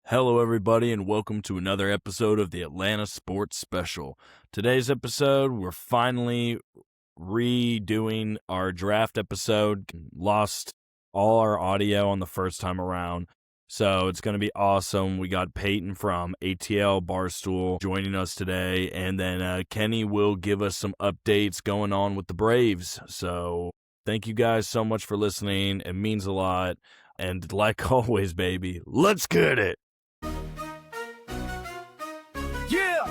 Hello, everybody, and welcome to another episode of the Atlanta Sports Special. Today's episode, we're finally redoing our draft episode. Lost all our audio on the first time around, so it's going to be awesome. We got Peyton from ATL Barstool joining us today, and then Kenny will give us some updates going on with the Braves. So thank you guys so much for listening. It means a lot. And like always, baby, let's get it. Yeah!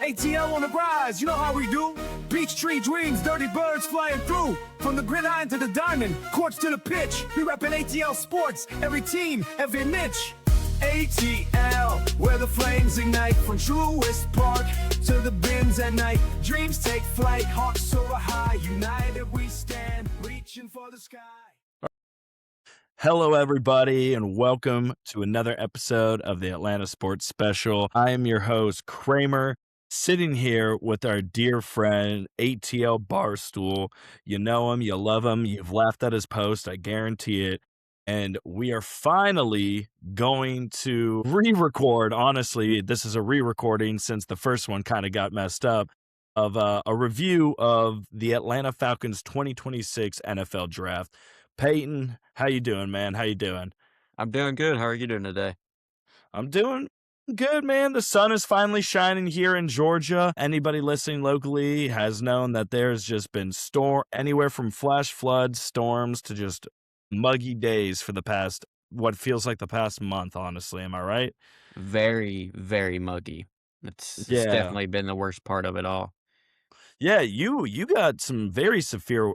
ATL on the rise, you know how we do. Beach tree dreams, dirty birds flying through. From the gridiron to the diamond, courts to the pitch. We reppin' ATL sports, every team, every niche. ATL, where the flames ignite. From Truist Park to the bins at night. Dreams take flight, hearts soar high. United we stand, reaching for the sky. Hello, everybody, and welcome to another episode of the Atlanta Sports Special. I am your host, Kramer, sitting here with our dear friend, ATL Barstool. You know him, you love him, you've laughed at his post, I guarantee it. And we are finally going to re-record. Honestly, this is a re-recording since the first one kind of got messed up, of a review of the Atlanta Falcons 2026 NFL Draft. Peyton, how you doing, man? How you doing? I'm doing good. How are you doing today? I'm doing good, man. The sun is finally shining here in Georgia. Anybody listening locally has known that there's just been anywhere from flash floods, storms to just muggy days for the past, what feels like the past month, honestly. Am I right? Very, very muggy. It's Yeah. definitely been the worst part of it all. Yeah, you got some very severe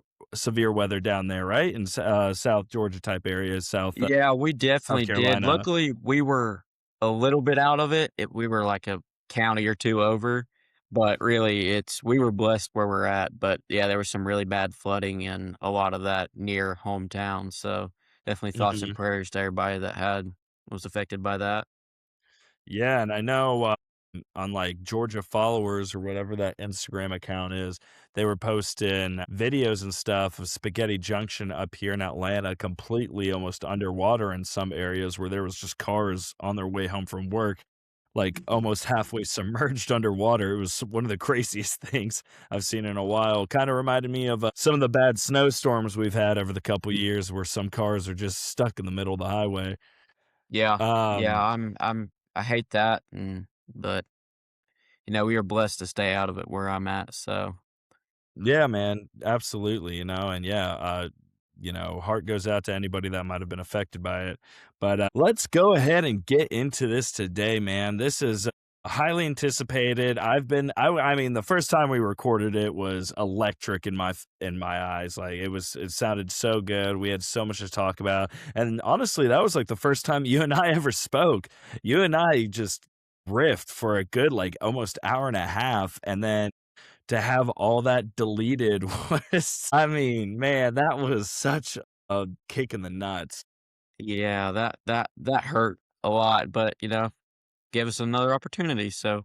weather down there, right? In South Georgia type areas, Yeah, we definitely South did. Carolina. Luckily, we were a little bit out of it. We were like a county or two over, but really we were blessed where we're at. But yeah, there was some really bad flooding and a lot of that near hometown. So definitely thoughts and prayers to everybody that was affected by that. Yeah, and I know on like Georgia Followers or whatever that Instagram account is, they were posting videos and stuff of Spaghetti Junction up here in Atlanta completely almost underwater in some areas where there was just cars on their way home from work, like almost halfway submerged underwater. It was one of the craziest things I've seen in a while. Kind of reminded me of some of the bad snowstorms we've had over the couple years where some cars are just stuck in the middle of the highway. Yeah, Um, I hate that, but we were blessed to stay out of it where I'm at. So. Yeah, man, absolutely, and heart goes out to anybody that might have been affected by it. But let's go ahead and get into this today, man. This is highly anticipated. I mean, the first time we recorded it was electric in my eyes. Like it sounded so good. We had so much to talk about. And honestly, that was like the first time you and I ever spoke. You and I just riffed for a good, like almost hour and a half. And then to have all that deleted was, I mean, man, that was such a kick in the nuts. Yeah, that hurt a lot, but gave us another opportunity. So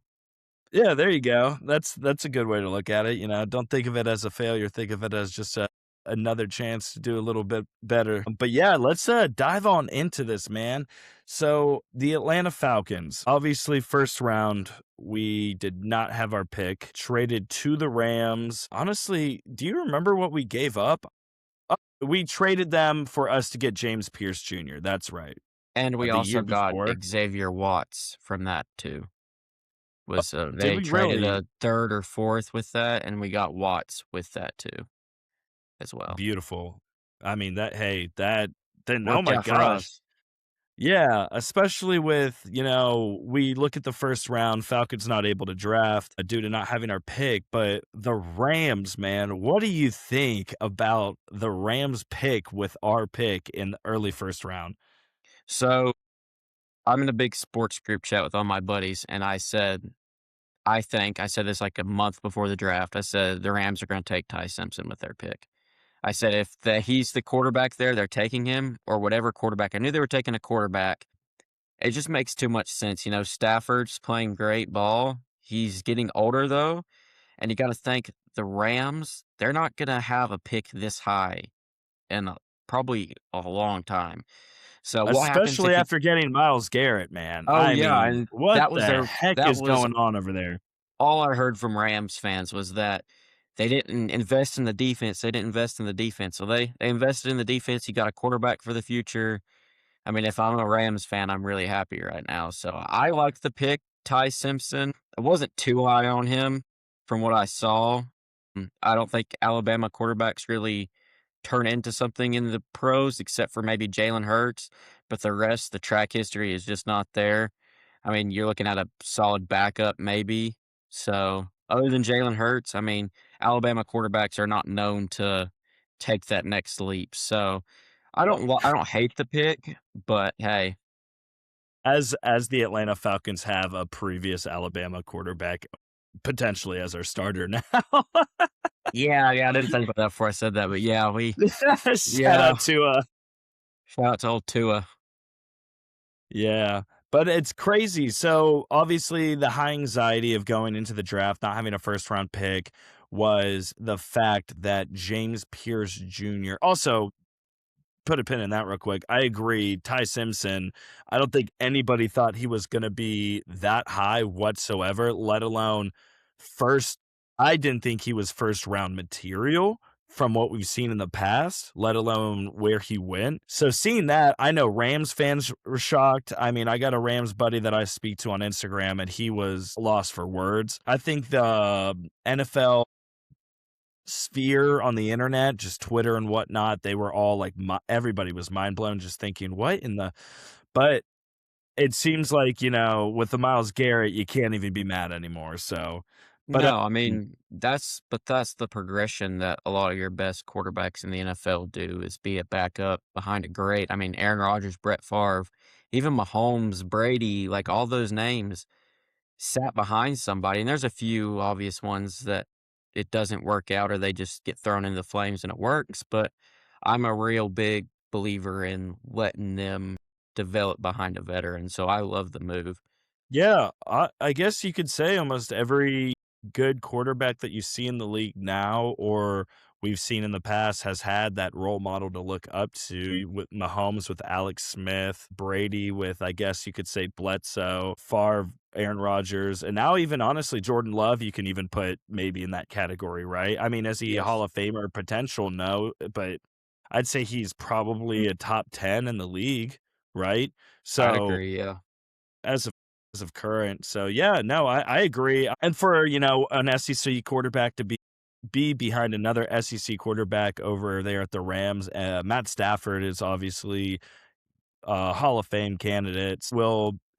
Yeah, there you go. That's a good way to look at it. Don't think of it as a failure. Think of it as just another chance to do a little bit better. But yeah, let's dive on into this, man. So the Atlanta Falcons, obviously first round, we did not have our pick, traded to the Rams. Honestly, do you remember what we gave up? We traded them for us to get James Pierce Jr. That's right. and we The also year got before. Xavier Watts from that too. Did They we traded really? a third or fourth with that, and we got Watts with that too, as well. Beautiful. I mean, then, oh Worked my out for gosh. us. Yeah, especially with, we look at the first round, Falcons not able to draft due to not having our pick, but the Rams, man, what do you think about the Rams pick with our pick in the early first round? So I'm in a big sports group chat with all my buddies, and I said this like a month before the draft. I said the Rams are going to take Ty Simpson with their pick. I said if he's the quarterback there, they're taking him, or whatever quarterback. I knew they were taking a quarterback. It just makes too much sense. Stafford's playing great ball. He's getting older, though, and you got to think the Rams, they're not going to have a pick this high in probably a long time. So what happens Especially if you after getting Myles Garrett, man. Oh, I yeah, mean, and what the heck that is was going on over there? all I heard from Rams fans was that they didn't invest in the defense, they didn't invest in the defense. So they invested in the defense, you got a quarterback for the future. I mean, if I'm a Rams fan, I'm really happy right now. So I like the pick, Ty Simpson. I wasn't too high on him from what I saw. I don't think Alabama quarterbacks really turn into something in the pros except for maybe Jalen Hurts, but the rest, the track history is just not there. I mean, you're looking at a solid backup maybe. So, other than Jalen Hurts, I mean, Alabama quarterbacks are not known to take that next leap. So, I don't hate the pick, but hey. As the Atlanta Falcons have a previous Alabama quarterback potentially as our starter now. Yeah, I didn't think about that before I said that, but Shout yeah, out to, shout out to old Tua. yeah, but it's crazy. So, obviously, the high anxiety of going into the draft, not having a first round pick, was the fact that James Pierce Jr. Also, put a pin in that real quick. I agree. Ty Simpson, I don't think anybody thought he was going to be that high whatsoever, let alone first. I didn't think he was first round material from what we've seen in the past, let alone where he went. So seeing that, I know Rams fans were shocked. I mean, I got a Rams buddy that I speak to on Instagram and he was lost for words. I think the NFL sphere on the internet, just Twitter and whatnot, they were all like, everybody was mind blown, just thinking, what in the, but it seems like, with the Myles Garrett, you can't even be mad anymore. So, but No, I mean, that's the progression that a lot of your best quarterbacks in the NFL do is be a backup behind a great. I mean, Aaron Rodgers, Brett Favre, even Mahomes, Brady, like all those names sat behind somebody. And there's a few obvious ones that it doesn't work out or they just get thrown into the flames and it works. But I'm a real big believer in letting them develop behind a veteran. So I love the move. yeah, I guess you could say almost every good quarterback that you see in the league now or we've seen in the past has had that role model to look up to with Mahomes with Alex Smith, Brady with, I guess you could say, Bledsoe, Favre, Aaron Rodgers, and now even honestly Jordan Love you can even put maybe in that category, right? I mean, is he a Hall Yes. of Famer potential? No, but I'd say he's probably a top 10 in the league, right? I'd So agree. Yeah. as of current. So yeah, no, I agree. And for, an SEC quarterback to be behind another SEC quarterback over there at the Rams, Matt Stafford is obviously Hall of Fame candidates.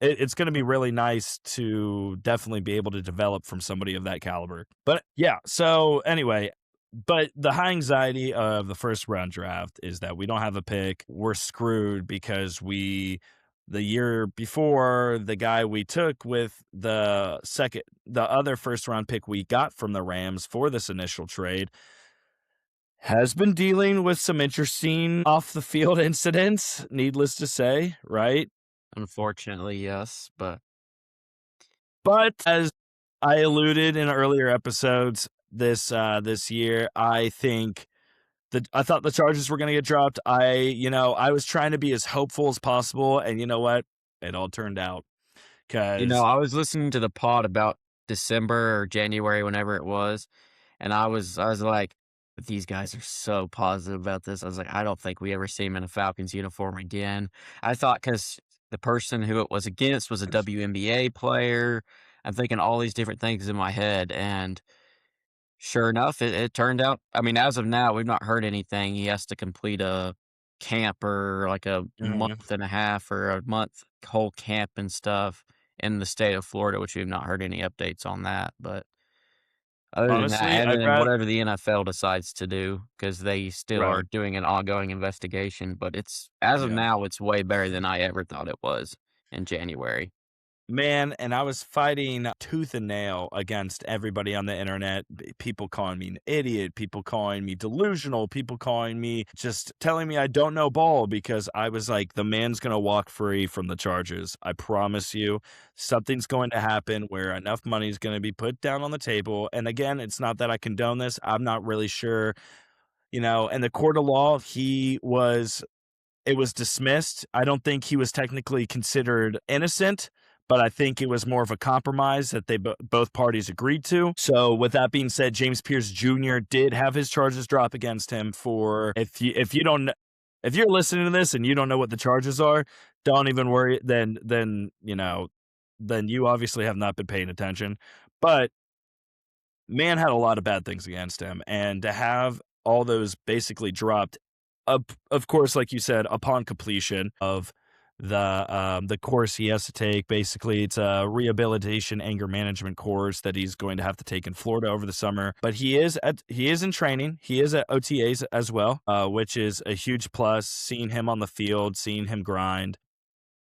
It's going to be really nice to definitely be able to develop from somebody of that caliber. But yeah, so anyway, but the high anxiety of the first round draft is that we don't have a pick. We're screwed because the year before, the guy we took with the other first round pick we got from the Rams for this initial trade has been dealing with some interesting off the field incidents, needless to say, right? Unfortunately, yes. But But as I alluded in earlier episodes this year, I thought the charges were going to get dropped. I was trying to be as hopeful as possible, and you know what? It all turned out because I was listening to the pod about December or January, whenever it was, and I was like, "These guys are so positive about this." I was like, "I don't think we ever see him in a Falcons uniform again." I thought because the person who it was against was a WNBA player. I'm thinking all these different things in my head, and sure enough, it turned out. I mean, as of now, we've not heard anything. He has to complete a camp or like a Mhm. month and a half or a month whole camp and stuff in the state of Florida, which we've not heard any updates on that. But other than that, Honestly, and I'd then rather whatever the NFL decides to do, because they still are right, doing an ongoing investigation. But it's as of yeah. now, it's way better than I ever thought it was in January. Man, and I was fighting tooth and nail against everybody on the internet. People calling me an idiot, people calling me delusional, people calling me just telling me I don't know ball because I was like, the man's going to walk free from the charges. I promise you, something's going to happen where enough money is going to be put down on the table. And again, it's not that I condone this. I'm not really sure, in the court of law, he was it was dismissed. I don't think he was technically considered innocent, but I think it was more of a compromise that they both parties agreed to. So, with that being said, James Pierce Jr. did have his charges drop against him for if you don't if you're listening to this and you don't know what the charges are, don't even worry. Then you obviously have not been paying attention. But man had a lot of bad things against him, and to have all those basically dropped, of course, like you said, upon completion of the course he has to take. Basically, it's a rehabilitation anger management course that he's going to have to take in Florida over the summer. But he is in training. He is at OTAs as well, which is a huge plus. Seeing him on the field, seeing him grind,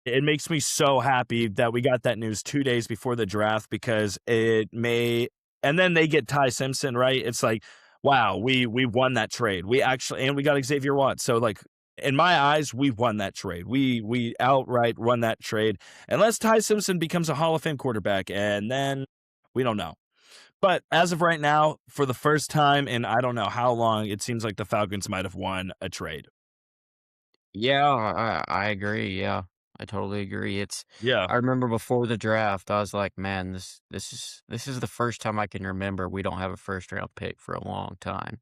it makes me so happy that we got that news 2 days before the draft because it may and then they get Ty Simpson, right? It's like, wow, we won that trade. We actually and we got Xavier Watts. So like in my eyes, we won that trade. We outright won that trade. Unless Ty Simpson becomes a Hall of Fame quarterback, and then we don't know. But as of right now, for the first time in I don't know how long, it seems like the Falcons might have won a trade. Yeah, I agree, yeah. I totally agree. Yeah. I remember before the draft, I was like, "Man, this is the first time I can remember we don't have a first round pick for a long time."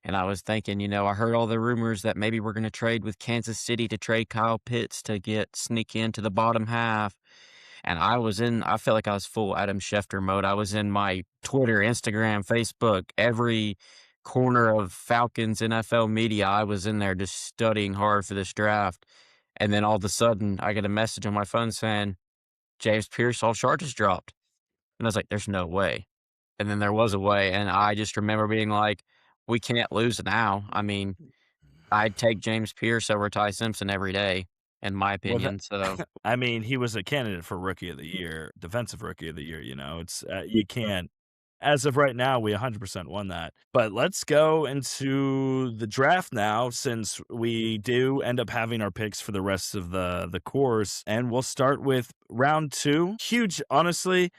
And I was thinking, I heard all the rumors that maybe we're gonna trade with Kansas City to trade Kyle Pitts to sneak into the bottom half. And I felt like I was full Adam Schefter mode. I was in my Twitter, Instagram, Facebook, every corner of Falcons NFL media. I was in there just studying hard for this draft. And then all of a sudden, I get a message on my phone saying, James Pierce, all charges dropped. And I was like, there's no way. And then there was a way. And I just remember being like, we can't lose now. I mean, I'd take James Pierce over Ty Simpson every day, in my Well, opinion. So, I mean, he was a candidate for Rookie of the Year, Defensive Rookie of the Year. It's you can't. As of right now, we 100% won that. But let's go into the draft now, since we do end up having our picks for the rest of the course, and we'll start with round two. Huge, honestly.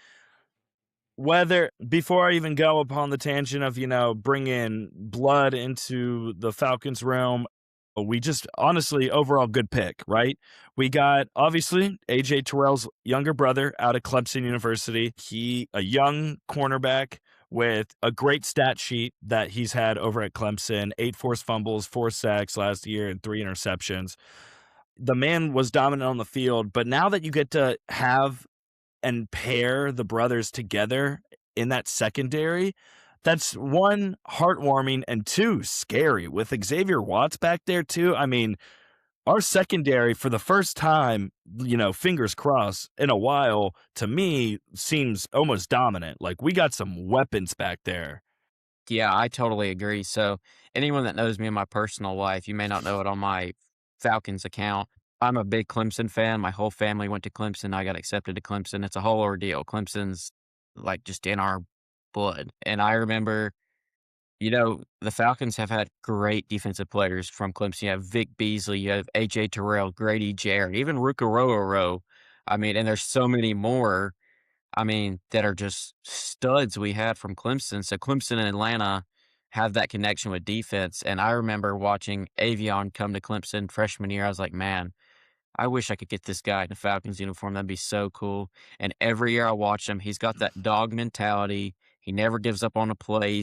Whether before I even go upon the tangent of bringing blood into the Falcons realm, we just honestly overall good pick, right? We got obviously AJ Terrell's younger brother out of Clemson University. He a young cornerback with a great stat sheet that he's had over at Clemson: 8 forced fumbles, 4 sacks last year, and 3 interceptions. The man was dominant on the field, but now that you get to have and pair the brothers together in that secondary, that's one, heartwarming, and two, scary. With Xavier Watts back there too, I mean, our secondary for the first time, fingers crossed, in a while, to me, seems almost dominant. Like we got some weapons back there. yeah, I totally agree. So, anyone that knows me in my personal life, you may not know it on my Falcons account. I'm a big Clemson fan. My whole family went to Clemson. I got accepted to Clemson. It's a whole ordeal. Clemson's like just in our blood. And I remember, the Falcons have had great defensive players from Clemson. You have Vic Beasley, you have AJ Terrell, Grady Jarrett, even Rukaroro. I mean, and there's so many more. I mean, that are just studs we had from Clemson. So Clemson and Atlanta have that connection with defense. And I remember watching Avion come to Clemson freshman year. I was like, man, I wish I could get this guy in a Falcons uniform. That'd be so cool. And every year I watch him, he's got that dog mentality. He never gives up on a play.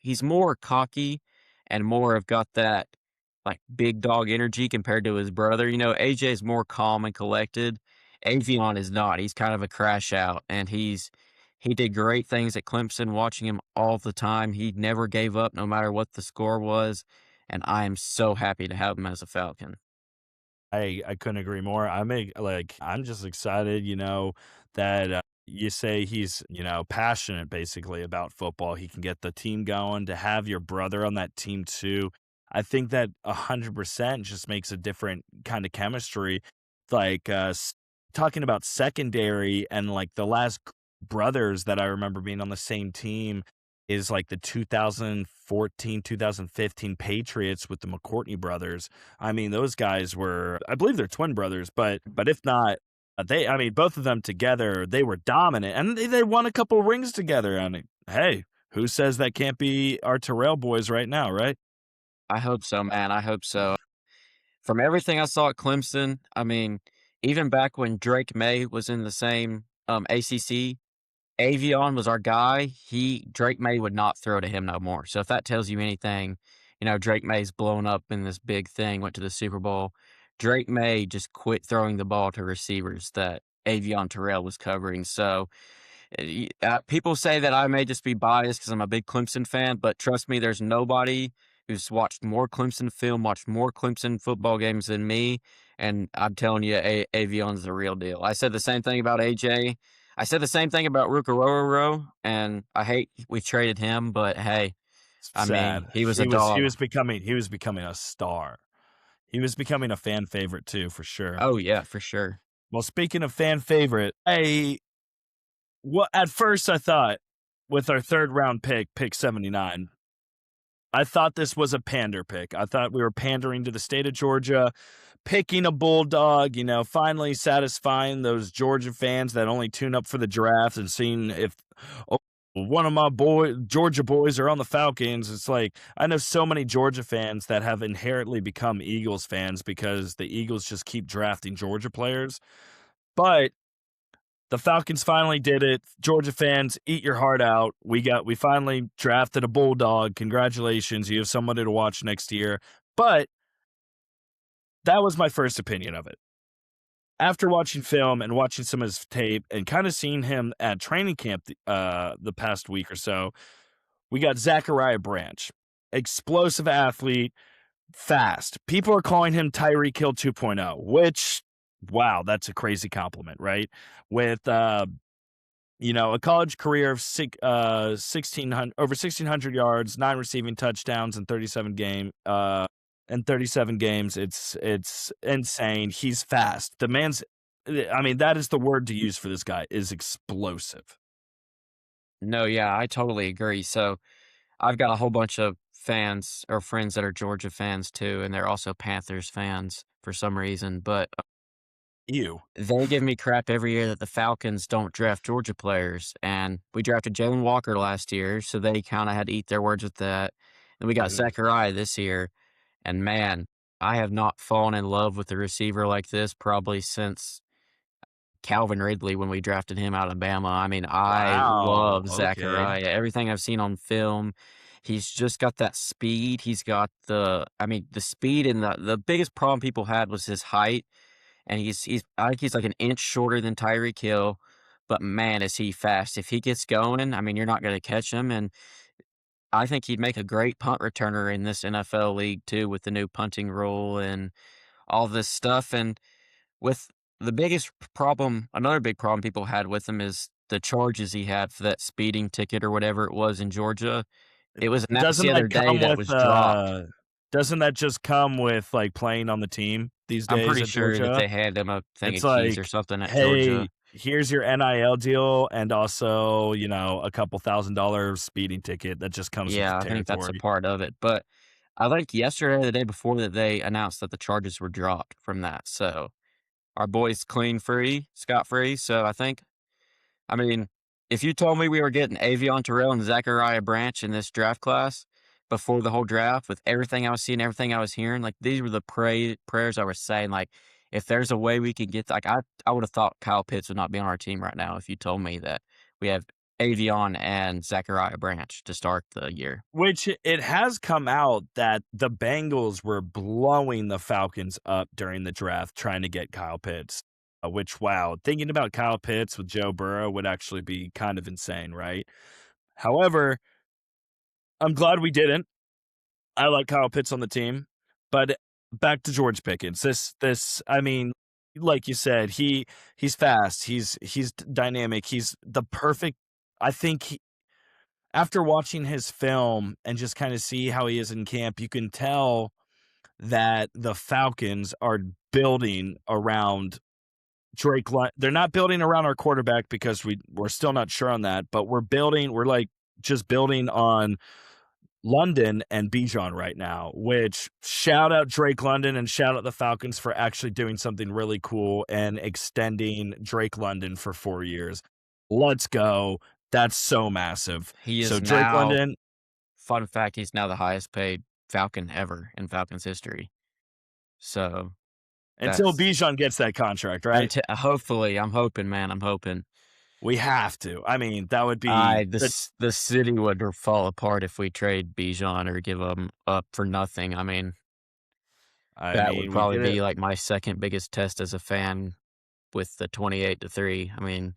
He's more cocky and more of got that like big dog energy compared to his brother. AJ is more calm and collected. Avion is not. He's kind of a crash out, and he did great things at Clemson. Watching him all the time, he never gave up, no matter what the score was. And I am so happy to have him as a Falcon. I couldn't agree more. I'm just excited, that you say he's, passionate basically about football. He can get the team going. To have your brother on that team too, I think that 100% just makes a different kind of chemistry. Like talking about secondary and like the last brothers that I remember being on the same team is like the 2014, 2015 Patriots with the McCourtney brothers. I mean, those guys were, I believe they're twin brothers, but if not, I mean, both of them together, they were dominant, and they won a couple rings together. And hey, who says that can't be our Terrell boys right now, right? I hope so, man. I hope so. From everything I saw at Clemson, I mean, even back when Drake May was in the same, ACC, Avion was our guy. Drake May would not throw to him no more. So if that tells you anything, Drake May's blown up in this big thing, went to the Super Bowl. Drake May just quit throwing the ball to receivers that Avion Terrell was covering. So people say that I may just be biased because I'm a big Clemson fan, but trust me, there's nobody who's watched more Clemson film, watched more Clemson football games than me. And I'm telling you, Avion's the real deal. I said the same thing about AJ. I said the same thing about Rukaroro, and I hate we traded him, but hey, It's I sad. mean, he was a He dog. was becoming a star. He was becoming a fan favorite too, for sure. Oh yeah, for sure. Well, speaking of fan favorite, at first I thought with our third round pick, pick 79, I thought this was a pander pick. I thought we were pandering to the state of Georgia, picking a bulldog, finally satisfying those Georgia fans that only tune up for the draft and seeing if one of my Georgia boys are on the Falcons. It's like I know so many Georgia fans that have inherently become Eagles fans because the Eagles just keep drafting Georgia players. But the Falcons finally did it. Georgia fans, eat your heart out. We finally drafted a bulldog. Congratulations. You have somebody to watch next year. But that was my first opinion of it. After watching film and watching some of his tape and kind of seeing him at training camp the past week or so, we got Zachariah Branch, explosive athlete, fast. People are calling him Tyreek Hill 2.0, which, wow, that's a crazy compliment, right? With a college career of 1600 over 1,600 yards, 9 receiving touchdowns in 37 games. It's insane. He's fast. The man's, I mean, that is the word to use for this guy, is explosive. No, yeah, I totally agree. So I've got a whole bunch of fans or friends that are Georgia fans too, and they're also Panthers fans for some reason. But Ew. they give me crap every year that the Falcons don't draft Georgia players, and we drafted Jalen Walker last year, so they kinda had to eat their words with that, and we got Mhm. Zachariah this year, and man, I have not fallen in love with a receiver like this probably since Calvin Ridley when we drafted him out of Bama. I mean, I Wow. love Okay. Zachariah. Everything I've seen on film, he's just got that speed, he's got the speed and the biggest problem people had was his height, and he's I think he's like an inch shorter than Tyreek Hill, but man, is he fast. If he gets going, I mean, you're not gonna catch him, and I think he'd make a great punt returner in this NFL league too with the new punting rule and all this stuff, and with the biggest problem another big problem people had with him is the charges he had for that speeding ticket or whatever it was in Georgia. It was announced Doesn't the that other day come that with, was dropped. doesn't that just come with, like, playing on the team these I'm days pretty at sure that Georgia? they handed him a thing It's of keys or like, something at "Hey, Georgia. here's your NIL deal and also, a couple $1,000 speeding ticket that just comes with the Yeah, I think that's a territory." part of it, but I think yesterday or the day before that they announced that the charges were dropped from that, so our boy's clean free, scot free, so I mean, if you told me we were getting Avion Terrell and Zachariah Branch in this draft class before the whole draft with everything I was seeing, everything I was hearing, like, these were the prayers I was saying, like, if there's a way we could get like, I would have thought Kyle Pitts would not be on our team right now if you told me that we have Avion and Zachariah Branch to start the year. Which it has come out that the Bengals were blowing the Falcons up during the draft trying to get Kyle Pitts, which, wow, thinking about Kyle Pitts with Joe Burrow would actually be kind of insane, right? However, I'm glad we didn't. I like Kyle Pitts on the team, but back to George Pickens. I mean, like you said, he's fast, he's dynamic, he's the perfect I think after watching his film and just kind of see how he is in camp, you can tell that the Falcons are building around they're not building around our quarterback because we're still not sure on that, but we're like just building on London and Bijan right now, which shout out Drake London and shout out the Falcons for actually doing something really cool and extending Drake London for 4 years. Let's go. That's so massive. He So is Drake now London, fun fact, he's now the highest paid Falcon ever in Falcons history. So Until that's Bijan gets that contract, right? until hopefully, I'm hoping, man, I'm hoping. We have to. I mean, that would be I the city would fall apart if we trade Bijan or give him up for nothing. I mean, I that would mean, we probably did it. be like my second biggest test as a fan with the 28-3. I mean,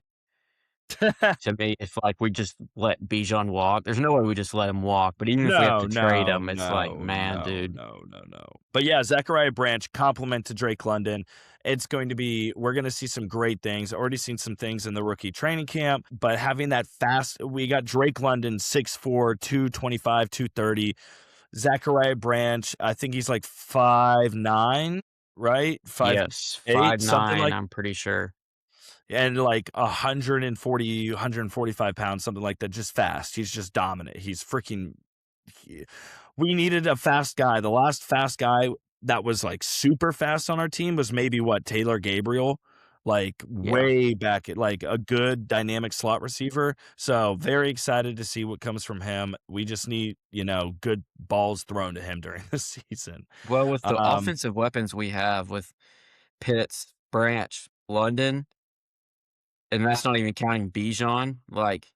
to me, it's like we just let Bijan walk. There's no way we just let him walk. But even if we have No, to trade no, him, it's like, no, man, no, dude, no, no, no. But yeah, Zachariah Branch, compliment to Drake London. It's going to be, we're going to see some great things. Already seen some things in the rookie training camp, but having that fast, we got Drake London, 6'4, 225, 230. Zachariah Branch, I think he's like 5'9", right? Five yes, eight, five something nine. like, I'm pretty sure. and like 140, 145 pounds, something like that. Just fast. He's just dominant. He's freaking. We needed a fast guy. The last fast guy that was like super fast on our team was maybe what, Taylor Gabriel, like Yeah. way back at like a good dynamic slot receiver. So very excited to see what comes from him. We just need, good balls thrown to him during the season. Well, with the Um, offensive weapons we have with Pitts, Branch, London, and that's not even counting Bijan, like,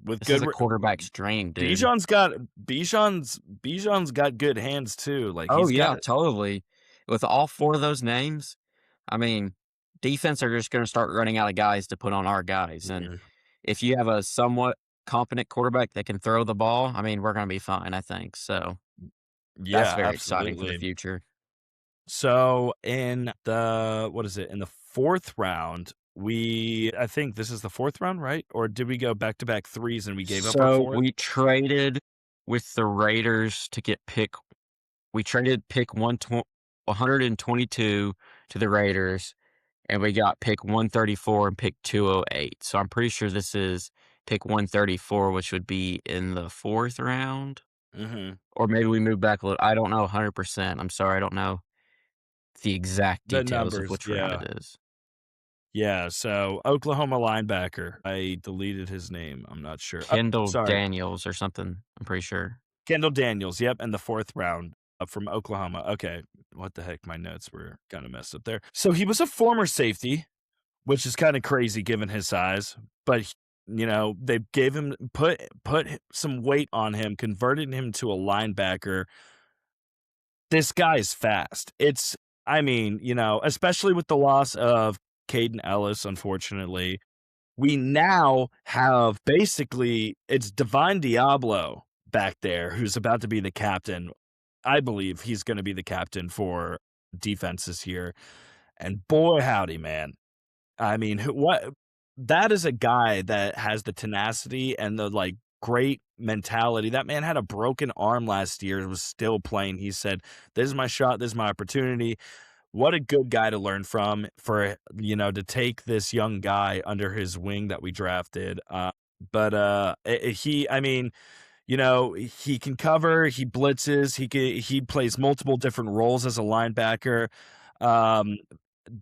with this is good a quarterback's dream, dude. Bijan's got good hands too. Like Oh, he's got. yeah, totally. With all 4 of those names, I mean, defense are just gonna start running out of guys to put on our guys, and Yeah, if you have a somewhat competent quarterback that can throw the ball, I mean, we're gonna be fine, I think, so that's yeah, very exciting for the absolutely. future. So in the what is it? In the fourth round, I think this is the fourth round, right? Or did we go back to back threes and we gave up our So, fourth? we traded with the Raiders to get pick we traded pick 122 to the Raiders, and we got pick 134 and pick 208. So I'm pretty sure this is pick 134, which would be in the 4th round, Hmm. or maybe we moved back a little. I don't know 100%. I'm sorry, I don't know the exact The details of numbers, which round yeah. it is. Yeah, so Oklahoma linebacker. I deleted his name. I'm not sure. Oh, Kendall sorry. Daniels or something, I'm pretty sure. Kendall Daniels. Yep, in the fourth round from Oklahoma. Okay. What the heck? My notes were kind of messed up there. So he was a former safety, which is kind of crazy given his size. But they gave him put some weight on him, converted him to a linebacker. This guy's fast. I mean, especially with the loss of Caden Ellis, unfortunately, we now have basically it's Divine Diablo back there who's about to be the captain. I believe he's going to be the captain for defenses here. And boy, howdy, man. I mean, what that is a guy that has the tenacity and the like great mentality. That man had a broken arm last year, was still playing. He said, "This is my shot, this is my opportunity." What a good guy to learn from for, to take this young guy under his wing that we drafted. I mean, he can cover, he blitzes, he plays multiple different roles as a linebacker. Um,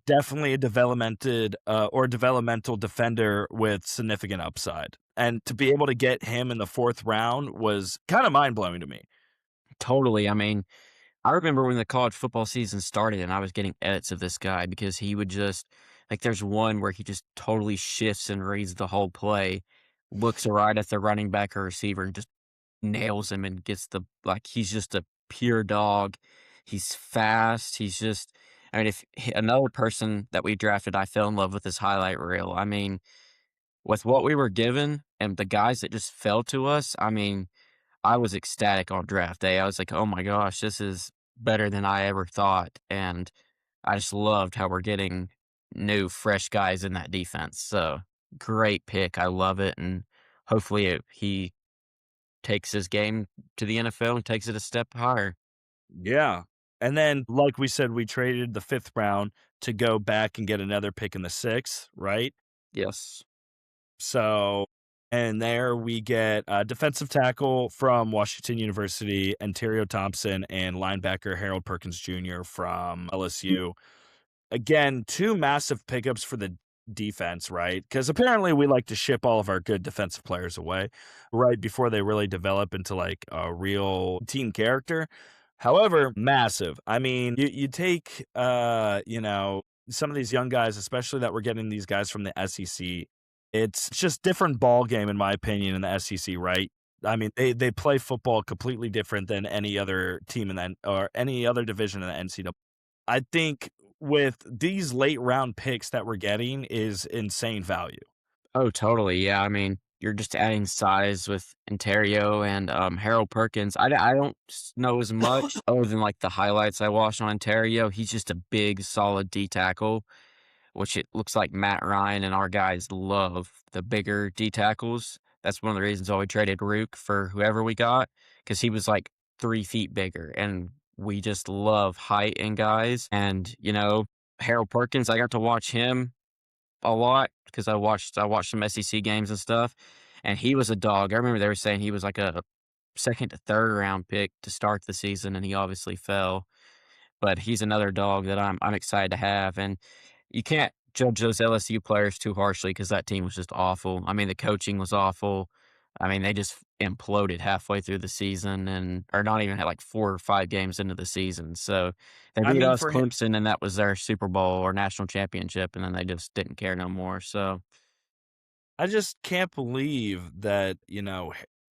Definitely a developmental defender with significant upside. And to be able to get him in the fourth round was kind of mind blowing to me. Totally, I mean, I remember when the college football season started and I was getting edits of this guy because he would just like there's one where he just totally shifts and reads the whole play, looks right at the running back or receiver and just nails him and gets the like he's just a pure dog. He's fast. He's just I mean another person that we drafted I fell in love with his highlight reel. I mean, with what we were given and the guys that just fell to us, I mean, I was ecstatic on draft day. I was like, "Oh my gosh, this is better than I ever thought," and I just loved how we're getting new, fresh guys in that defense. So, great pick. I love it, and hopefully he takes his game to the NFL and takes it a step higher. Yeah. And then, like we said, we traded the fifth round to go back and get another pick in the sixth, right? Yes. So, and there we get a defensive tackle from Washington University, Ontario Thompson, and linebacker Harold Perkins Jr. from LSU. Again, two massive pickups for the defense, right? Because apparently we like to ship all of our good defensive players away right before they really develop into like a real team character. However, massive. I mean, you take, some of these young guys, especially that we're getting these guys from the SEC, it's just different ball game in my opinion in the SEC, right? I mean, they play football completely different than any other team in that or any other division in the NCAA. I think with these late round picks that we're getting is insane value. Oh, totally. Yeah. I mean, you're just adding size with Ontario and Harold Perkins. I don't know as much other than like the highlights I watched on Ontario. He's just a big, solid D tackle, which it looks like Matt Ryan and our guys love the bigger D tackles. That's one of the reasons why we traded Rook for whoever we got because he was like 3 feet bigger, and we just love height in guys. And Harold Perkins, I got to watch him a lot because I watched some SEC games and stuff, and he was a dog. I remember they were saying he was like a second to third round pick to start the season, and he obviously fell. But he's another dog that I'm excited to have, and you can't judge those LSU players too harshly because that team was just awful. I mean, the coaching was awful. I mean, they just imploded halfway through the season and or not even had like 4 or 5 games into the season. So they I beat mean, us, for him, Clemson, and that was their Super Bowl or national championship, and then they just didn't care no more. So I just can't believe that,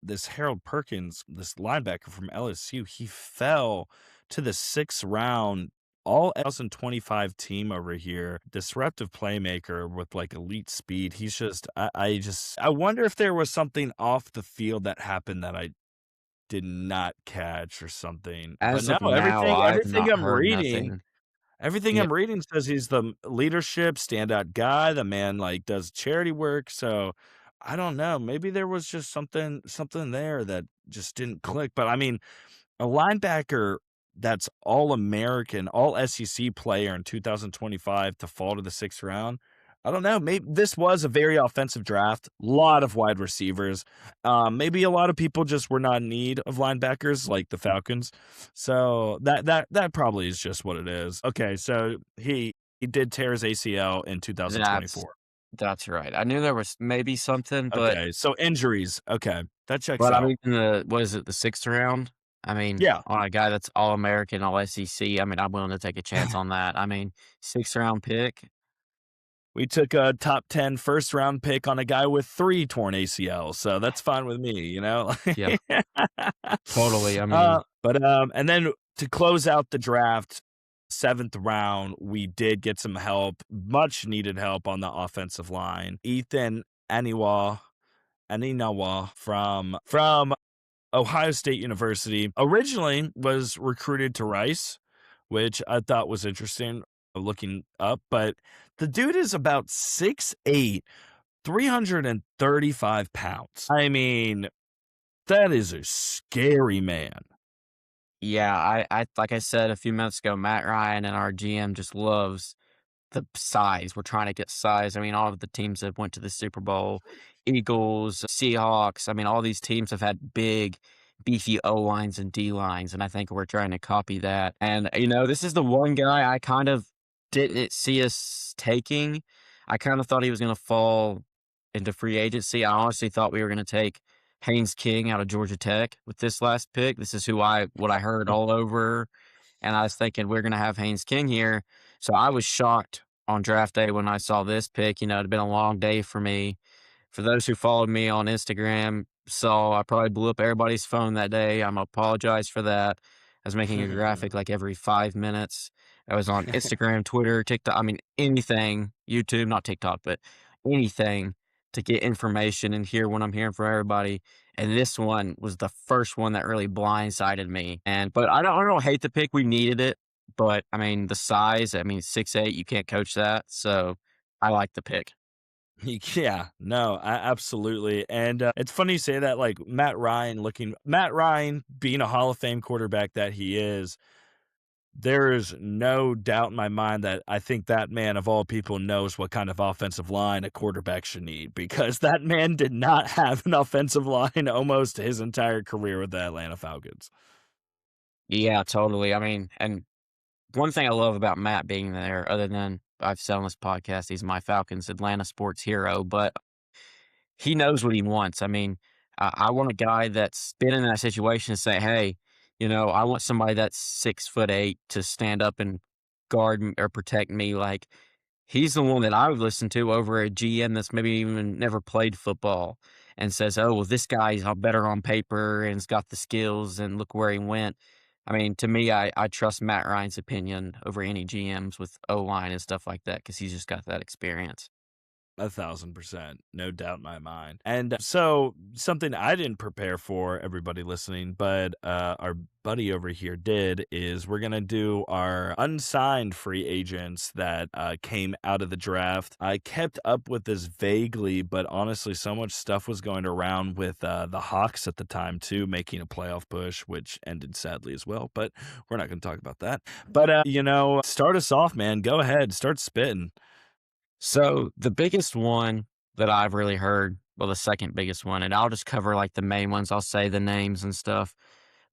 this Harold Perkins, this linebacker from LSU, he fell to the 6th round, all 2025 team over here, disruptive playmaker with like elite speed. He's just, I wonder if there was something off the field that happened that I did not catch or something. But as no, of now, everything, I've everything not I'm heard reading nothing. Everything Yeah, I'm reading says he's the leadership, standout guy. The man, like, does charity work, so I don't know. Maybe there was just something there that just didn't click, but, I mean, a linebacker that's all-American, all SEC player in 2025 to fall to the 6th round, I don't know, maybe this was a very offensive draft, lot of wide receivers. Maybe a lot of people just were not in need of linebackers like the Falcons. So that probably is just what it is. Okay, so he did tear his ACL in that's 2024. that's right. I knew there was maybe something, but Okay, so injuries. Okay, that checks but I out. mean, in the what is it, the 6th round? I mean, Yeah. on a guy that's all American, all SEC, I mean, I'm willing to take a chance on that. I mean, 6th round pick. We took a top 10 first round pick on a guy with 3 torn ACLs, so that's fine with me, you know? Yeah, totally. I mean, And then to close out the draft, 7th round, we did get some help, much needed help on the offensive line. Ethan Aninawa from Ohio State University, originally was recruited to Rice, which I thought was interesting looking up, but the dude is about 6'8", 335 pounds. I mean, that is a scary man. yeah, I like I said a few minutes ago, Matt Ryan and our GM just loves the size. We're trying to get size. I mean, all of the teams that went to the Super Bowl, Eagles, Seahawks, I mean, all these teams have had big, beefy O lines and D lines, and I think we're trying to copy that. And, this is the one guy I kind of didn't see us taking. I kind of thought he was going to fall into free agency. I honestly thought we were going to take Haynes King out of Georgia Tech with this last pick. This is what I heard all over, and I was thinking we're going to have Haynes King here. So I was shocked on draft day when I saw this pick. It had been a long day for me. For those who followed me on Instagram, saw I probably blew up everybody's phone that day. I'm apologize for that. I was making a graphic like every 5 minutes. I was on Instagram, Twitter, TikTok. I mean, anything, YouTube, not TikTok, but anything to get information and hear what I'm hearing from everybody. And this one was the first one that really blindsided me. But I don't hate the pick. We needed it. But I mean, the size, I mean, 6'8", you can't coach that. So I like the pick. Yeah, no, absolutely. And it's funny you say that, like Matt Ryan being a Hall of Fame quarterback that he is, there is no doubt in my mind that I think that man of all people knows what kind of offensive line a quarterback should need because that man did not have an offensive line almost his entire career with the Atlanta Falcons. Yeah, totally. I mean, and one thing I love about Matt being there, other than I've said on this podcast, he's my Falcons Atlanta sports hero, but he knows what he wants. I mean, I want a guy that's been in that situation to say, hey, I want somebody that's 6'8" to stand up and guard or protect me. Like he's the one that I would listen to over a GM that's maybe even never played football and says, "Oh, well, this guy's better on paper and has got the skills, and look where he went." I mean, to me, I trust Matt Ryan's opinion over any GMs with O line and stuff like that because he's just got that experience. 1,000%, no doubt in my mind. And so, something I didn't prepare for everybody listening, but our buddy over here did, is we're gonna do our unsigned free agents that came out of the draft. I kept up with this vaguely, but honestly, so much stuff was going around with the Hawks at the time too, making a playoff push, which ended sadly as well. But we're not going to talk about that. But start us off, man. Go ahead, start spitting. So the biggest one that I've really heard, well, the second biggest one, and I'll just cover like the main ones. I'll say the names and stuff.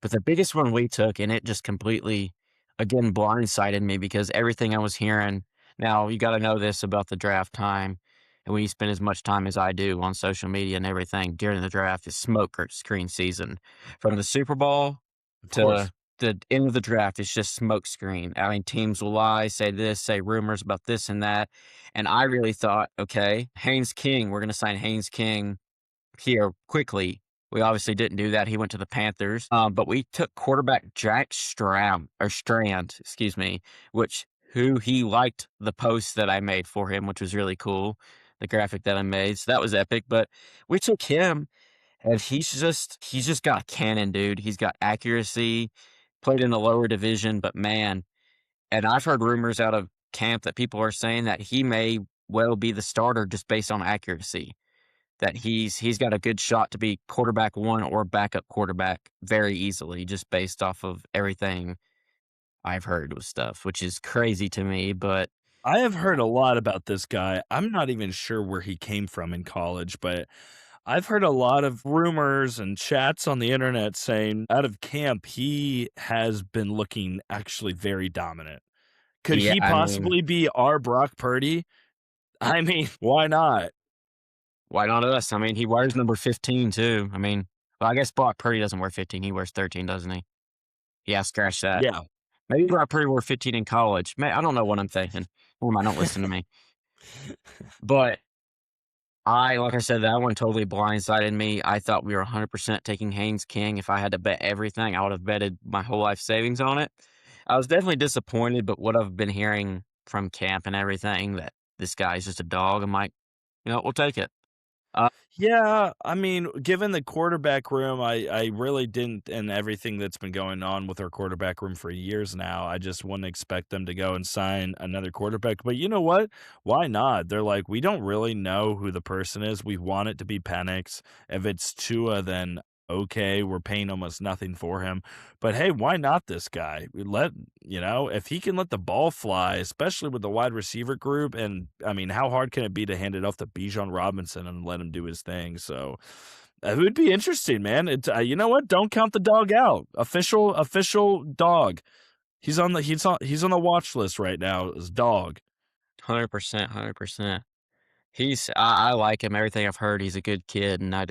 But the biggest one we took, and it just completely, again, blindsided me because everything I was hearing. Now, you got to know this about the draft time. And when you spend as much time as I do on social media and everything during the draft, is smoke screen season. From the Super Bowl Of to course. the end of the draft, it's just smoke screen. I mean, teams will lie, say this, say rumors about this and that. And I really thought, okay, Haynes King, we're going to sign Haynes King here quickly. We obviously didn't do that. He went to the Panthers. But we took quarterback Jack Strand, excuse me, which who he liked the post that I made for him, which was really cool. The graphic that I made. So that was epic. But we took him and he's just got a cannon, dude. He's got accuracy, played in the lower division, but man, and I've heard rumors out of camp that people are saying that he may well be the starter just based on accuracy. That he's got a good shot to be quarterback one or backup quarterback very easily, just based off of everything I've heard with stuff, which is crazy to me. But I have heard a lot about this guy. I'm not even sure where he came from in college, but I've heard a lot of rumors and chats on the internet saying out of camp, he has been looking actually very dominant. Could yeah, he I mean, possibly be our Brock Purdy? I mean, why not? why not us? I mean, he wears number 15 too. I mean, well, I guess Brock Purdy doesn't wear 15. He wears 13, doesn't he? Yeah, scratch that. Yeah. Maybe Brock Purdy wore 15 in college. I don't know what I'm thinking. Or am I don't listen to me? But like I said, that one totally blindsided me. I thought we were 100% taking Haynes King. If I had to bet everything, I would have betted my whole life savings on it. I was definitely disappointed, but what I've been hearing from camp and everything that this guy's just a dog, I'm like, we'll take it. Uh, Yeah, I mean, given the quarterback room, I really didn't, and everything that's been going on with our quarterback room for years now, I just wouldn't expect them to go and sign another quarterback. But you know what? Why not? They're like, we don't really know who the person is. We want it to be Penix. If it's Tua, then okay, we're paying almost nothing for him. But hey, why not this guy? If he can let the ball fly, especially with the wide receiver group, and I mean, how hard can it be to hand it off to Bijan Robinson and let him do his thing? So it would be interesting, man. You know what? Don't count the dog out. Official dog. He's on the watch list right now as dog. 100%, 100%. I like him. Everything I've heard, he's a good kid, and I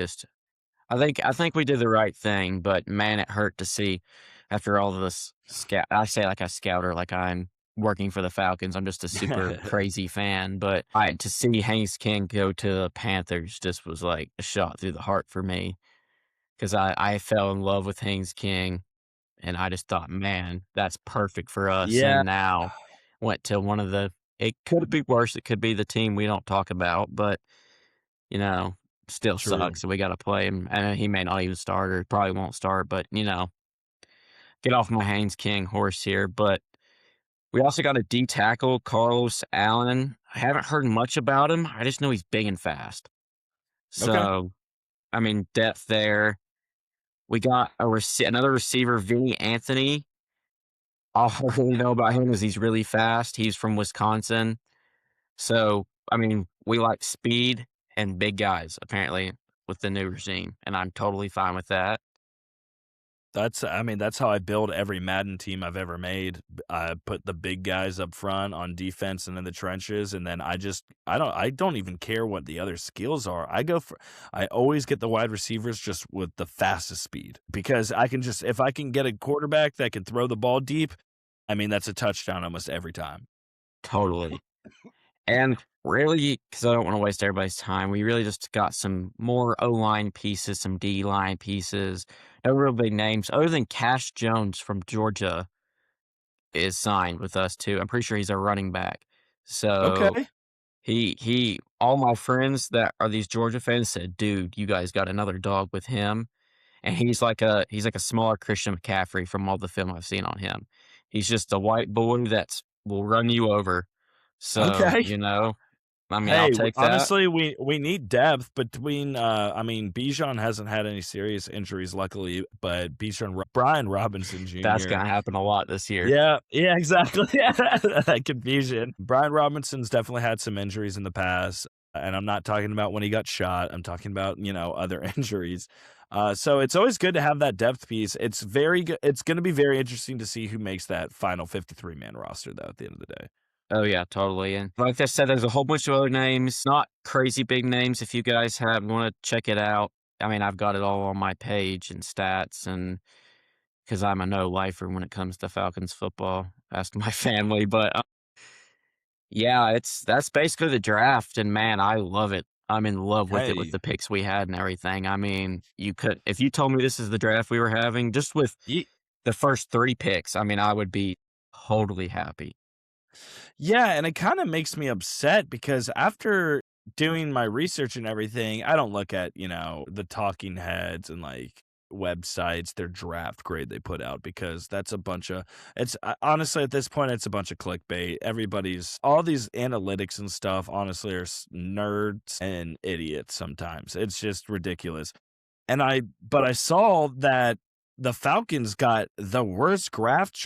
think we did the right thing, but man, it hurt to see after all of this scout. I say like a scouter, like I'm working for the Falcons. I'm just a super crazy fan, but to see Haynes King go to the Panthers just was like a shot through the heart for me because I fell in love with Haynes King, and I just thought, man, that's perfect for us. Yeah, And now went to one of the. It could be worse. It could be the team we don't talk about, but you know, still true. sucks. So we got to play him. And he may not even start or probably won't start, but, get off my Haynes King horse here. But we also got a D tackle, Carlos Allen. I haven't heard much about him. I just know he's big and fast. Okay. So, I mean, depth there. We got another receiver, Vinny Anthony. All I really know about him is he's really fast. He's from Wisconsin. So, I mean, we like speed and big guys, apparently, with the new regime, and I'm totally fine with that. I mean, that's how I build every Madden team I've ever made. I put the big guys up front on defense and in the trenches, and then I don't even care what the other skills are. I always get the wide receivers just with the fastest speed because I can just if I can get a quarterback that can throw the ball deep, I mean, that's a touchdown almost every time. Totally. And really, because I don't want to waste everybody's time, we really just got some more O line pieces, some D line pieces. No real big names other than Cash Jones from Georgia is signed with us too. I'm pretty sure he's a running back. So Okay. all my friends that are these Georgia fans said, "Dude, you guys got another dog with him." And he's like a smaller Christian McCaffrey from all the film I've seen on him. He's just a white boy that's will run you over. So, Okay. I mean, I'll Hey, take that. honestly, we need depth between, I mean, Bijan hasn't had any serious injuries, luckily, but Brian Robinson That's Jr. gonna happen a lot this year. Yeah, yeah, exactly. Yeah, that confusion. Brian Robinson's definitely had some injuries in the past, and I'm not talking about when he got shot. I'm talking about, other injuries. So it's always good to have that depth piece. It's very good. It's going to be very interesting to see who makes that final 53-man roster, though, at the end of the day. Oh, yeah, totally, and like I said, there's a whole bunch of other names, not crazy big names if you guys have wanna check it out. I mean, I've got it all on my page and stats and because 'cause I'm a no-lifer when it comes to Falcons football, ask my family, but, yeah, that's basically the draft, and man, I love it. I'm in love with it with Hey, the picks we had and everything. I mean, you could if you told me this is the draft we were having, just with ye the first 3 picks, I mean, I would be totally happy. Yeah, and it kinda makes me upset because after doing my research and everything, I don't look at, the talking heads and, like, websites, their draft grade they put out because that's a bunch of honestly, at this point, it's a bunch of clickbait. All these analytics and stuff, honestly, are nerds and idiots sometimes. It's just ridiculous. But I saw that the Falcons got the worst draft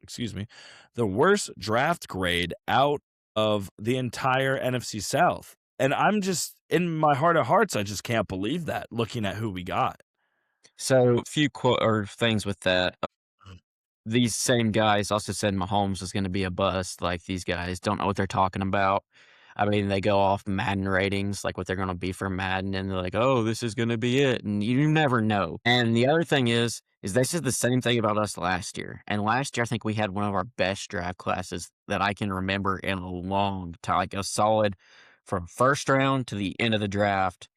excuse me, the worst draft grade out of the entire NFC South. And I'm just in my heart of hearts, I just can't believe that looking at who we got. So, a few quote or things with that. These same guys also said Mahomes was gonna be a bust, like, these guys don't know what they're talking about. I mean, they go off Madden ratings, like, what they're gonna be for Madden, and they're like, "Oh, this is gonna be it," and you never know. And the other thing is they said the same thing about us last year, and last year, I think we had one of our best draft classes that I can remember in a long time, like, a solid from 1st round to the end of the draft,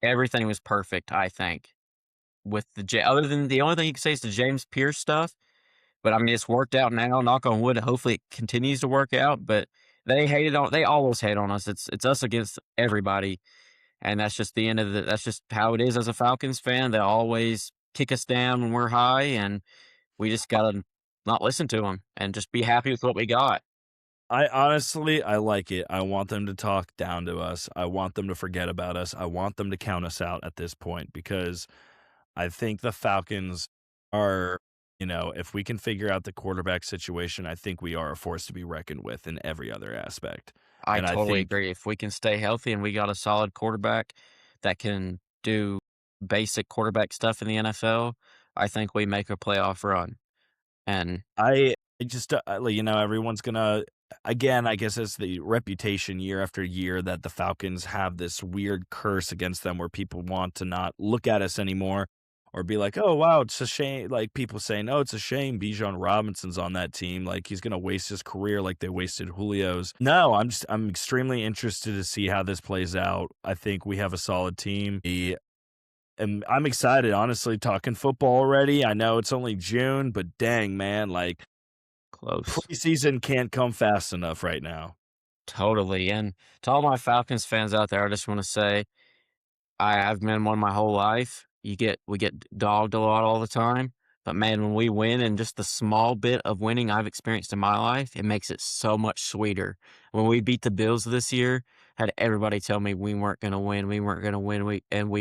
everything was perfect, I think, with other than the only thing you can say is the James Pierce stuff, but, I mean, it's worked out now, knock on wood, hopefully it continues to work out, but they always hate on us. It's us against everybody, and that's just how it is as a Falcons fan. They always kick us down when we're high, and we just gotta not listen to them and just be happy with what we got. I like it. I want them to talk down to us. I want them to forget about us. I want them to count us out at this point because I think the Falcons are, if we can figure out the quarterback situation, I think we are a force to be reckoned with in every other aspect. I And I totally think agree. If we can stay healthy and we got a solid quarterback that can do basic quarterback stuff in the NFL, I think we make a playoff run, and I just, everyone's gonna again, I guess it's the reputation year after year that the Falcons have this weird curse against them where people want to not look at us anymore or be like, "Oh, wow, it's a shame." Like people saying, "Oh, it's a shame Bijan Robinson's on that team. Like he's gonna waste his career like they wasted Julio's." No, I'm extremely interested to see how this plays out. I think we have a solid team. And I'm excited, honestly, talking football already. I know it's only June, but dang, man, like close. preseason can't come fast enough right now. Totally, and to all my Falcons fans out there, I just wanna say I've been one my whole life. We get dogged a lot all the time, but man, when we win and just the small bit of winning I've experienced in my life, it makes it so much sweeter. When we beat the Bills this year, had everybody tell me we weren't gonna win, we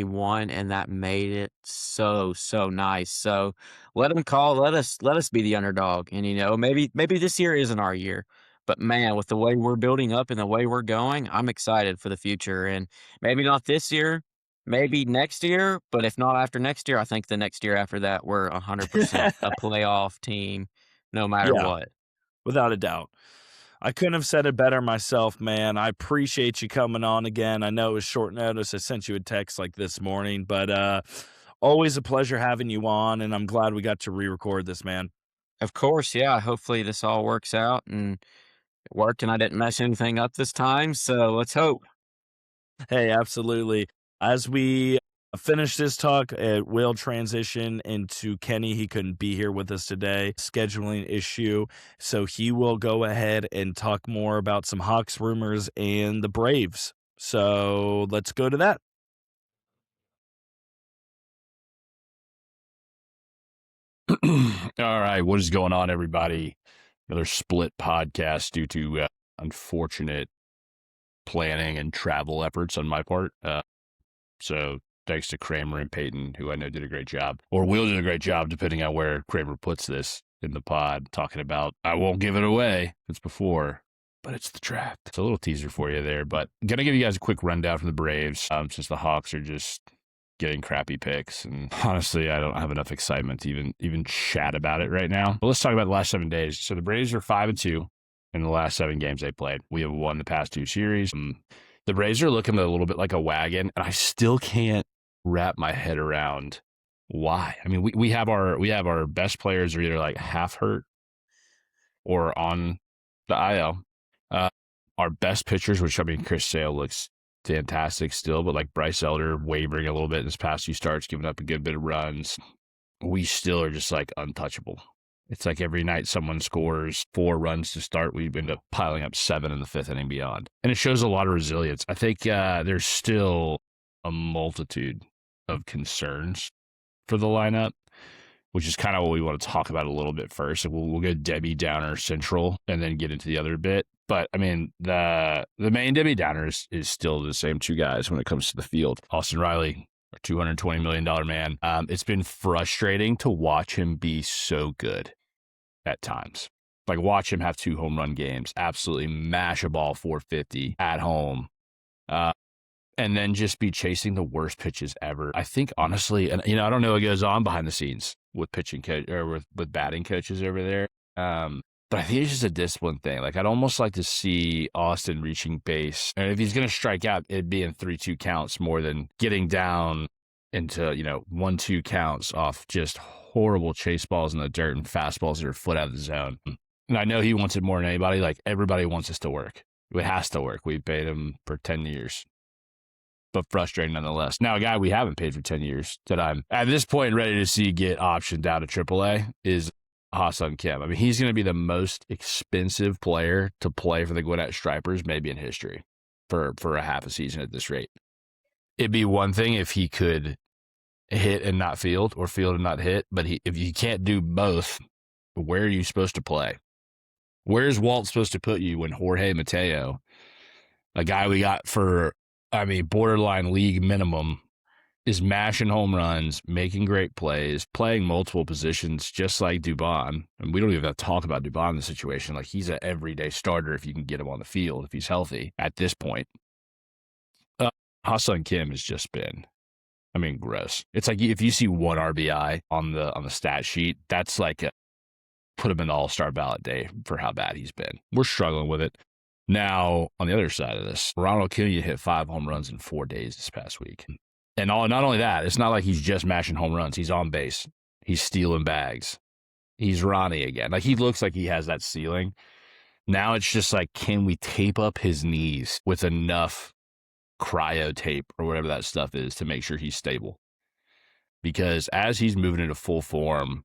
won, and that made it so, so nice. So let us be the underdog, and maybe this year isn't our year, but man, with the way we're building up and the way we're going, I'm excited for the future, and maybe not this year, Maybe next year, but if not after next year, I think the next year after that, we're 100% a playoff team no matter Yeah, what. without a doubt. I couldn't have said it better myself, man. I appreciate you coming on again. I know it was short notice. I sent you a text like this morning, but always a pleasure having you on, and I'm glad we got to re-record this, man. Of course, yeah, hopefully this all works out and it worked and I didn't mess anything up this time, so let's hope. Hey, absolutely. As we finish this talk, it will transition into Kenny. He couldn't be here with us today, scheduling issue. So he will go ahead and talk more about some Hawks rumors and the Braves. So let's go to that. All right, what is going on, everybody? Another split podcast due to unfortunate planning and travel efforts on my part. So thanks to Kramer and Peyton, who I know did a great job, or will do a great job, depending on where Kramer puts this in the pod, talking about, I won't give it away. It's before, but it's the draft. It's a little teaser for you there, but I'm going to give you guys a quick rundown from the Braves, since the Hawks are just getting crappy picks, and honestly, I don't have enough excitement to even chat about it right now. But let's talk about the last 7 days. So the Braves are 5-2 in the last 7 games they played. We have won the past 2 series. The Braves are looking a little bit like a wagon, and I still can't wrap my head around why. I mean, we have our best players are either like half hurt or on the IL. Our best pitchers, which I mean, Chris Sale looks fantastic still, but like Bryce Elder wavering a little bit in his past few starts, giving up a good bit of runs. We still are just like untouchable. It's like every night someone scores 4 runs to start, we end up piling up 7 in the 5th inning beyond. And it shows a lot of resilience. I think there's still a multitude of concerns for the lineup, which is kind of what we want to talk about a little bit first. We'll go Debbie Downer Central and then get into the other bit. But I mean, the main Debbie Downer is still the same 2 guys when it comes to the field. Austin Riley, our $220 million man. It's been frustrating to watch him be so good at times. Like, watch him have 2 home run games, absolutely mash a ball 450 at home, and then just be chasing the worst pitches ever. I think, honestly, and I don't know what goes on behind the scenes with pitching coach or with batting coaches over there. But I think it's just a discipline thing. Like, I'd almost like to see Austin reaching base. And if he's going to strike out, it'd be in 3-2 counts more than getting down into, 1-2 counts off just horrible chase balls in the dirt and fastballs that are a foot out of the zone. And I know he wants it more than anybody. Like, everybody wants this to work. It has to work. We've paid him for 10 years. But frustrating nonetheless. Now, a guy we haven't paid for 10 years that I'm at this point ready to see get optioned out of AAA is Ha-Seong Kim. I mean, he's going to be the most expensive player to play for the Gwinnett Stripers maybe in history for a half a season at this rate. It'd be one thing if he could hit and not field or field and not hit, but if you can't do both, where are you supposed to play? Where's Walt supposed to put you when Jorge Mateo, a guy we got for, borderline league minimum, is mashing home runs, making great plays, playing multiple positions just like Dubon. And we don't even have to talk about Dubon in the situation. Like, he's an everyday starter if you can get him on the field, if he's healthy at this point. Ha-Seong Kim has just been, gross. It's like if you see 1 RBI on the stat sheet, that's like put him in the all-star ballot day for how bad he's been. We're struggling with it. Now, on the other side of this, Ronald Acuna hit 5 home runs in 4 days this past week. And not only that, it's not like he's just mashing home runs. He's on base. He's stealing bags. He's Ronnie again. Like, he looks like he has that ceiling. Now it's just like, can we tape up his knees with enough cryo tape or whatever that stuff is to make sure he's stable? Because as he's moving into full form,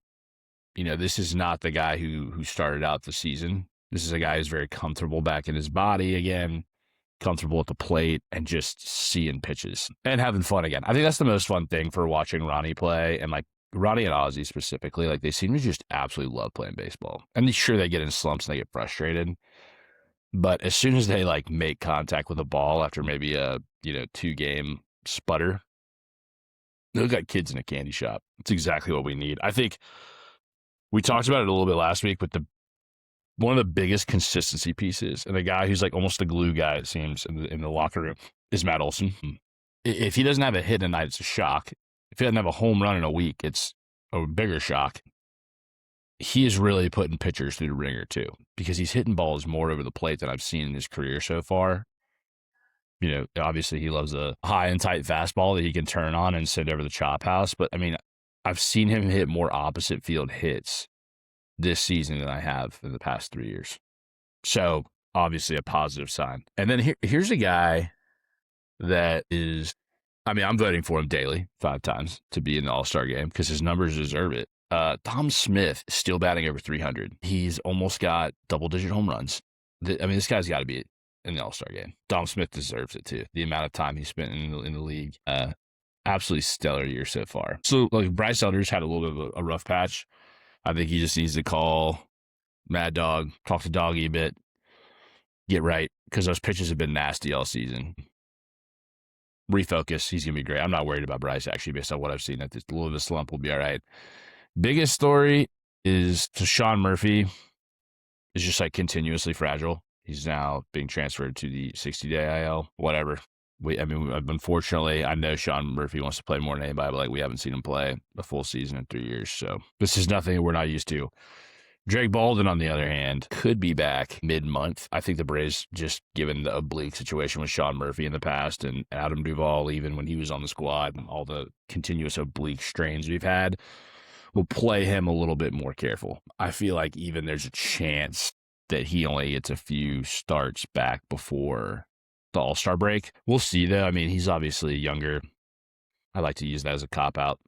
this is not the guy who started out the season. This is a guy who's very comfortable back in his body again, comfortable at the plate, and just seeing pitches and having fun again. I think that's the most fun thing for watching Ronnie play, and like Ronnie and Ozzy specifically, like, they seem to just absolutely love playing baseball. And sure, they get in slumps and they get frustrated, but as soon as they like make contact with a ball after maybe a 2-game sputter, they look like kids in a candy shop. It's exactly what we need. I think we talked about it a little bit last week, but one of the biggest consistency pieces, and the guy who's like almost the glue guy, it seems, in the locker room, is Matt Olson. if he doesn't have a hit in a night, it's a shock. If he doesn't have a home run in a week, it's a bigger shock. He is really putting pitchers through the ringer too, because he's hitting balls more over the plate than I've seen in his career so far. You know, obviously he loves a high and tight fastball that he can turn on and send over the chop house. But I mean, I've seen him hit more opposite field hits this season than I have in the past 3 years. So obviously a positive sign. And then here's a guy that is, I mean, I'm voting for him daily 5 times to be in the All-Star game because his numbers deserve it. Tom Smith is still batting over 300. He's almost got double-digit home runs. I mean, this guy's got to be in the All-Star game. Tom Smith deserves it too. The amount of time he spent in the league, absolutely stellar year so far. So, like, Bryce Elder's had a little bit of a rough patch. I think he just needs to call Mad Dog, talk to Doggy a bit, get right, because those pitches have been nasty all season. Refocus. He's going to be great. I'm not worried about Bryce, actually, based on what I've seen. That this little bit of slump will be all right. Biggest story is Sean Murphy is just, like, continuously fragile. He's now being transferred to the 60-day IL, whatever. Unfortunately, I know Sean Murphy wants to play more than anybody, but like we haven't seen him play a full season in 3 years. So this is nothing we're not used to. Drake Baldwin, on the other hand, could be back mid-month. I think the Braves, just given the oblique situation with Sean Murphy in the past and Adam Duvall, even when he was on the squad, and all the continuous oblique strains we've had, will play him a little bit more careful. I feel like even there's a chance that he only gets a few starts back before the All-Star break. We'll see, though. I mean, he's obviously younger. I like to use that as a cop-out.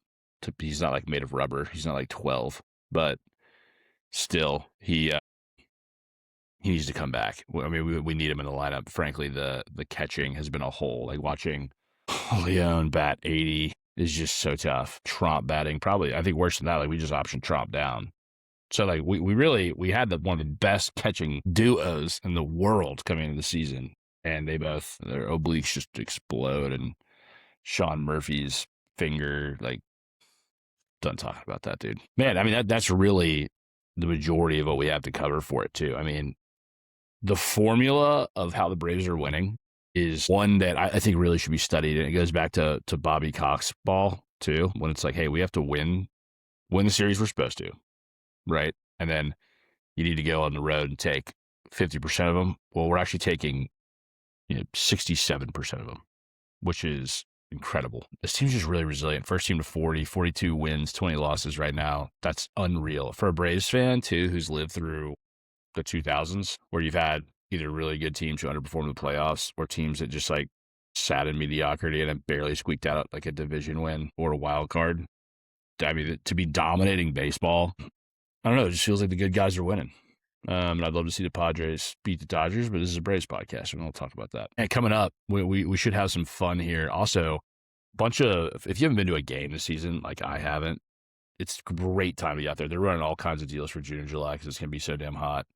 He's not like made of rubber. He's not like 12, but still, he needs to come back. I mean, we need him in the lineup. Frankly, the catching has been a hole. Like watching Leon bat 80 is just so tough. Tromp batting, probably, I think worse than that. Like we just optioned Tromp down. So like we had one of the best catching duos in the world coming into the season. And their obliques just explode. And Sean Murphy's finger, like, done talking about that, dude. Man, I mean, that's really the majority of what we have to cover for it, too. I mean, the formula of how the Braves are winning is one that I think really should be studied. And it goes back to Bobby Cox ball, too, when it's like, hey, we have to win the series we're supposed to, right? And then you need to go on the road and take 50% of them. Well, we're actually taking 67% of them, which is incredible. This team's just really resilient. First team to 40, 42 wins, 20 losses right now. That's unreal. For a Braves fan, too, who's lived through the 2000s, where you've had either really good teams who underperformed the playoffs or teams that just, like, sat in mediocrity and have barely squeaked out, like, a division win or a wild card. I mean, to be dominating baseball, I don't know, it just feels like the good guys are winning. And I'd love to see the Padres beat the Dodgers, but this is a Braves podcast, and we'll talk about that. And coming up, we should have some fun here. Also, if you haven't been to a game this season, like I haven't, it's a great time to be out there. They're running all kinds of deals for June and July because it's going to be so damn hot.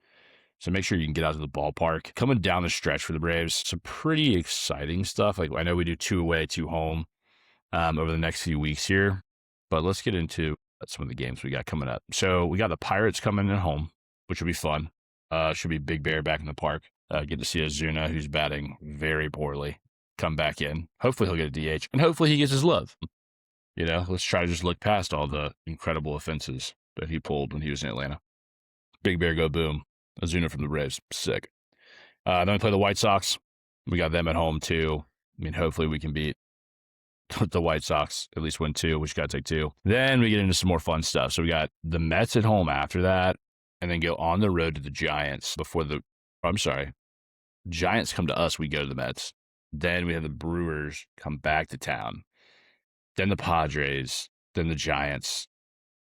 So make sure you can get out to the ballpark. Coming down the stretch for the Braves, some pretty exciting stuff. Like I know we do 2 away, 2 home over the next few weeks here, but let's get into some of the games we got coming up. So we got the Pirates coming in at home, which will be fun. Should be Big Bear back in the park. Get to see Ozuna, who's batting very poorly, come back in. Hopefully he'll get a DH, and hopefully he gets his love. Let's try to just look past all the incredible offenses that he pulled when he was in Atlanta. Big Bear go boom. Ozuna from the Braves. Sick. Then we play the White Sox. We got them at home, too. I mean, hopefully we can beat the White Sox, at least win 2, which got to take 2. Then we get into some more fun stuff. So we got the Mets at home after that, and then go on the road to the Giants Giants come to us, we go to the Mets. Then we have the Brewers come back to town. Then the Padres, then the Giants,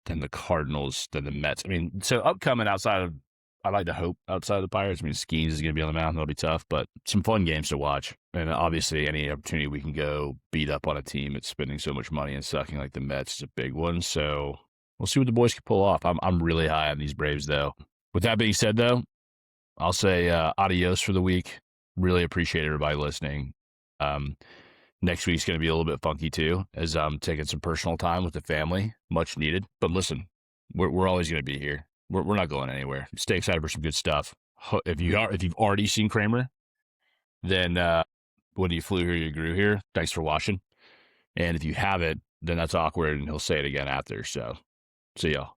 then the Cardinals, then the Mets. I mean, so upcoming I like to hope outside of the Pirates. I mean, Skeens is going to be on the mound. That'll be tough, but some fun games to watch. And obviously, any opportunity we can go beat up on a team that's spending so much money and sucking like the Mets is a big one. So we'll see what the boys can pull off. I'm really high on these Braves, though. With that being said, though, I'll say adios for the week. Really appreciate everybody listening. Next week's going to be a little bit funky, too, as I'm taking some personal time with the family. Much needed. But listen, we're always going to be here. We're not going anywhere. Stay excited for some good stuff. If you've already seen Kramer, then when you flew here, you grew here. Thanks for watching. And if you haven't, then that's awkward, and he'll say it again after. So, see y'all.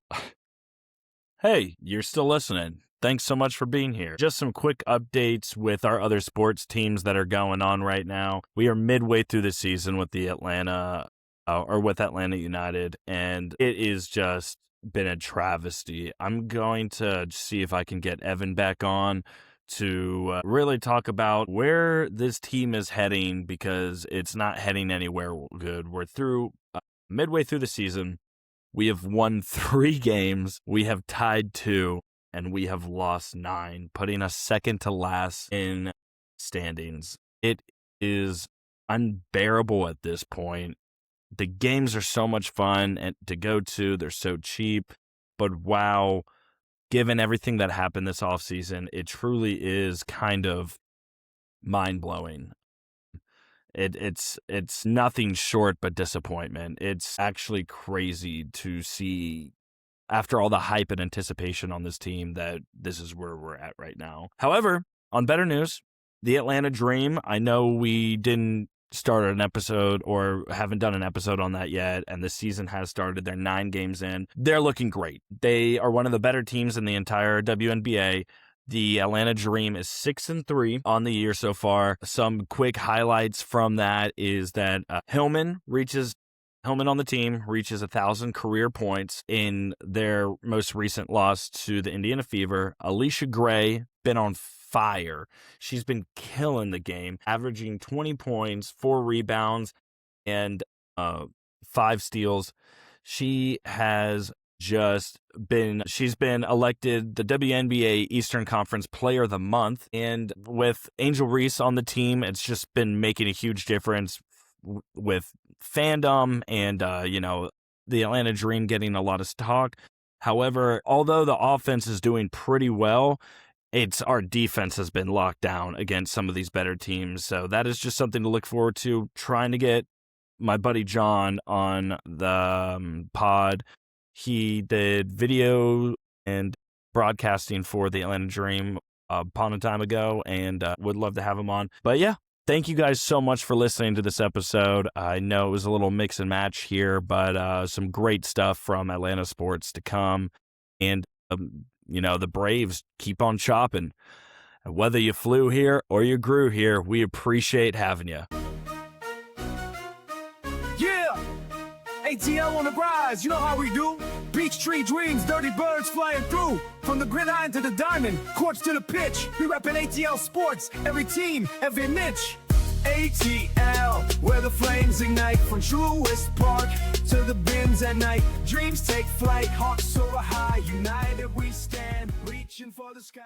Hey, you're still listening. Thanks so much for being here. Just some quick updates with our other sports teams that are going on right now. We are midway through the season with the Atlanta United, and it is just been a travesty. I'm going to see if I can get Evan back on to really talk about where this team is heading, because it's not heading anywhere good. We're through midway through the season. We have won 3 games. We have tied 2, and we have lost 9, putting us second to last in standings. It is unbearable at this point. The games are so much fun and to go to. They're so cheap. But wow, given everything that happened this offseason, it truly is kind of mind-blowing. It's nothing short but disappointment. It's actually crazy to see, after all the hype and anticipation on this team, that this is where we're at right now. However, on better news, the Atlanta Dream, I know we didn't start an episode or haven't done an episode on that yet, and the season has started. They're 9 games in. They're looking great. They are one of the better teams in the entire WNBA. The Atlanta Dream is 6-3 on the year so far. Some quick highlights from that is that Hillman on the team reaches 1,000 career points in their most recent loss to the Indiana Fever. Alicia Gray, been on fire. She's been killing the game, averaging 20 points, 4 rebounds, and 5 steals. She's been elected the WNBA Eastern Conference Player of the Month. And with Angel Reese on the team, it's just been making a huge difference with fandom and, the Atlanta Dream getting a lot of talk. However, although the offense is doing pretty well, it's our defense has been locked down against some of these better teams. So that is just something to look forward to. Trying to get my buddy John on the pod. He did video and broadcasting for the Atlanta Dream upon a time ago, and would love to have him on. But yeah, thank you guys so much for listening to this episode. I know it was a little mix and match here, but some great stuff from Atlanta sports to come. And, the Braves keep on chopping. Whether you flew here or you grew here, we appreciate having you. Yeah! ATL on the rise, you know how we do. Beach tree dreams, dirty birds flying through. From the gridiron to the diamond, courts to the pitch. We reppin' ATL sports, every team, every niche. ATL, where the flames ignite. From Truist Park to the bins at night. Dreams take flight, hearts soar high. United we stand, reaching for the sky.